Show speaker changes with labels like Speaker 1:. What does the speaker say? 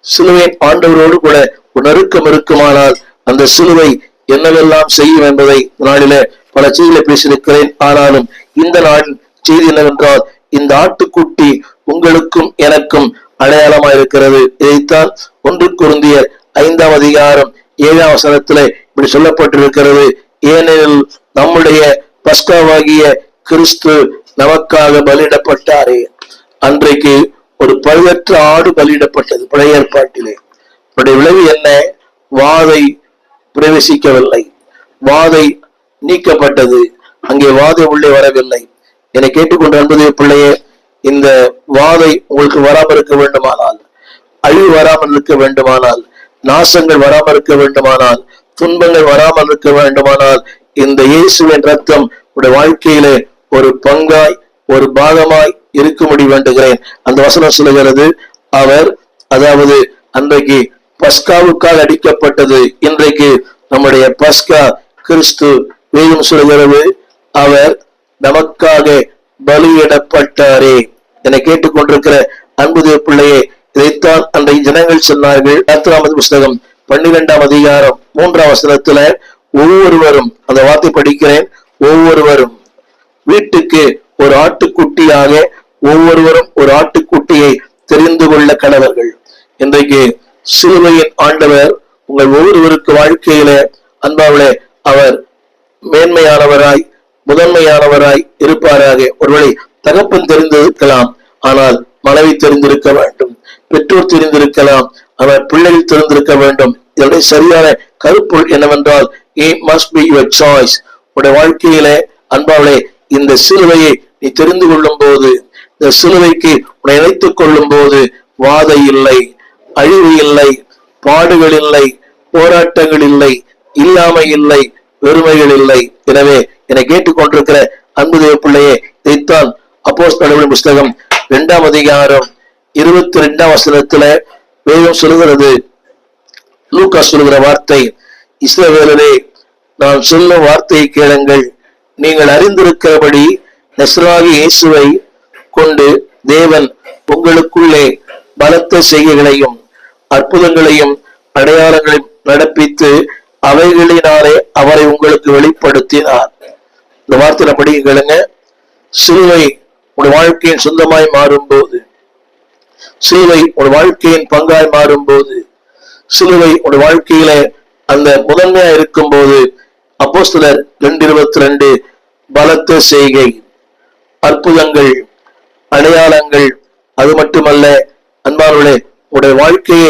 Speaker 1: சிலுவையின் ஆண்டவரோடு கூட ஒரு நெருக்கம் இருக்குமானால் அந்த சிலுவை என்னவெல்லாம் செய்யும் என்பதை நாளில பல செய்திகளை பேசியிருக்கிறேன். ஆனாலும் இந்த நாளின் செய்தி என்னவென்றால், இந்த ஆட்டுக்குட்டி உங்களுக்கும் எனக்கும் அடையாளமாக இருக்கிறது. இதைத்தான் 1 கொரிந்தியர் 5ஆம் அதிகாரம் 7ஆம் வசனத்திலே இப்படி சொல்லப்பட்டிருக்கிறது. ஏனெனில் நம்முடைய பஸ்காவாகிய கிறிஸ்து நமக்காக பலியிடப்பட்டாரே. அன்றைக்கு ஒரு பழுதற்ற ஆடு பலியிடப்பட்டது பழைய ஏற்பாட்டிலே. அவருடைய விளைவு என்ன? வாதை பிரவேசிக்கவில்லை, வாதை நீக்கப்பட்டது. அங்கே வாதை உள்ளே வரவில்லை. என்னை கேட்டுக்கொண்டு அன்பதே பிள்ளையே, இந்த வாதை உங்களுக்கு வராமல் இருக்க வேண்டுமானால், அழிவு வராமல் இருக்க வேண்டுமானால், நாசங்கள் வராமல் இருக்க வேண்டுமானால், துன்பங்கள் வராமல் இருக்க வேண்டுமானால், இந்த இயேசுவின் ரத்தம் உடைய வாழ்க்கையிலே ஒரு பங்காய் ஒரு பாகமாய் இருக்கும்படி வேண்டுகிறேன். அந்த வசனம் சொல்லுகிறது, அவர் அதாவது அன்றைக்கு பஸ்காவுக்காக அடிக்கப்பட்டது, இன்றைக்கு நம்முடைய பஸ்கா கிறிஸ்து. வேதம் சொல்லுகிறது, அவர் நமக்காக பலியிடப்பட்டாரே. என்னை கேட்டுக்கொண்டிருக்கிற அன்புதே பிள்ளையே, இதைத்தான் அன்றைய ஜனங்கள் சொன்னார்கள். யாத்திராம புஸ்தகம் 12ஆம் அதிகாரம் 3ஆம் வசனத்துல ஒவ்வொருவரும், அந்த வார்த்தை படிக்கிறேன், ஒவ்வொருவரும் வீட்டுக்கு ஒரு ஆட்டுக்குட்டியாக ஒவ்வொருவரும் ஒரு ஆட்டுக்குட்டியை தெரிந்து கொள்ள கடவர்கள். இன்றைக்கு சிலுவையின் ஆண்டவர் உங்கள் ஒவ்வொருவருக்கு வாழ்க்கையில அன்பாவளே அவர் மேன்மையானவராய் முதன்மையானவராய் இருப்பாராக. ஒருவேளை தகப்பன் தெரிந்திருக்கலாம், ஆனால் மனைவி தெரிந்திருக்க வேண்டும், பெற்றோர் தெரிந்திருக்கலாம், அவர் பிள்ளைகள் தெரிந்திருக்க வேண்டும். இதனுடைய சரியான கருப்பொருள் என்னவென்றால், it must be your choice. உடைய வாழ்க்கையில அன்பாவளே இந்த சிலுவையை நீ தெரிந்து கொள்ளும் போது, இந்த சிலுவைக்கு உன்னை இணைத்துக் கொள்ளும் போது வாதை இல்லை, அழிவு இல்லை, பாடுகள் இல்லை, போராட்டங்கள் இல்லை, இல்லாமை இல்லை, வெறுமைகள் இல்லை. எனவே என்னை கேட்டுக்கொண்டிருக்கிற அன்பு தேவ பிள்ளையே, இதைத்தான் அப்போஸ்தலர்களின் புஸ்தகம் 2ஆம் அதிகாரம் 22ஆம் வசனத்துல வேதம் சொல்லுகிறது. லூக்கா சொல்லுகிற வார்த்தை, இஸ்ரவேலரே, நான் சொல்லும் வார்த்தையை கேளுங்கள். நீங்கள் அறிந்திருக்கிறபடி நசரேயனாகிய இயேசுவை கொண்டு தேவன் உங்களுக்குள்ளே பலத்த செய்கைகளையும் அற்புதங்களையும் அடையாளங்களையும் நடப்பித்து அவைகளினாலே அவரை உங்களுக்கு வெளிப்படுத்தினார். இந்த வார்த்தை படிக்க, சிலுவை உடைய வாழ்க்கையின் சொந்தமாய் மாறும்போது, சிலுவை உடைய வாழ்க்கையின் பங்காய் மாறும்போது, சிலுவை உடைய வாழ்க்கையில அந்த முதன்மையா இருக்கும் போது, அப்போஸ்தலர் 2:22 பலத்த செய்கை, அற்புதங்கள், அடையாளங்கள், அது மட்டுமல்ல அன்பானவர்களே, உடைய வாழ்க்கையை